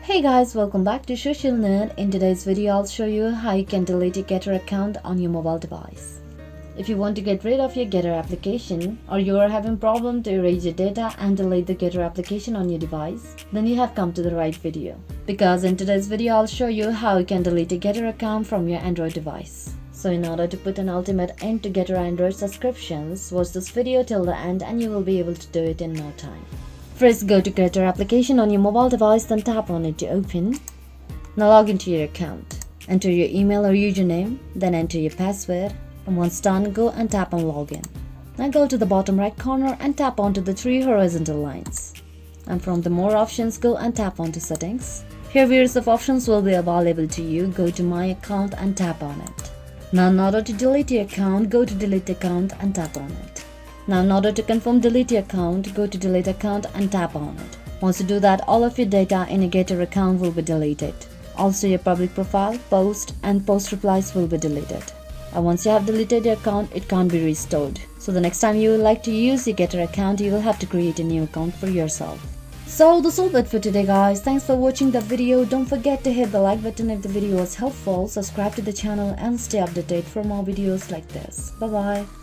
Hey guys, welcome back to Social Nerd. In today's video, I'll show you how you can delete your Gettr account on your mobile device. If you want to get rid of your Gettr application or you are having problem to erase your data and delete the Gettr application on your device, then you have come to the right video. Because in today's video, I'll show you how you can delete your Gettr account from your Android device. So in order to put an ultimate end to Gettr Android subscriptions, watch this video till the end and you will be able to do it in no time. First, go to Gettr application on your mobile device, then tap on it to open. Now log into your account. Enter your email or username, then enter your password. And once done, go and tap on login. Now go to the bottom right corner and tap onto the three horizontal lines. And from the more options, go and tap onto settings. Here various of options will be available to you. Go to my account and tap on it. Now in order to delete your account, go to delete account and tap on it. Now in order to confirm delete your account, go to delete account and tap on it. Once you do that, all of your data in your Gettr account will be deleted. Also your public profile, post and post replies will be deleted. And once you have deleted your account, it can't be restored. So the next time you would like to use your Gettr account, you will have to create a new account for yourself. So that's all it for today guys. Thanks for watching the video. Don't forget to hit the like button if the video was helpful, subscribe to the channel and stay updated for more videos like this. Bye bye.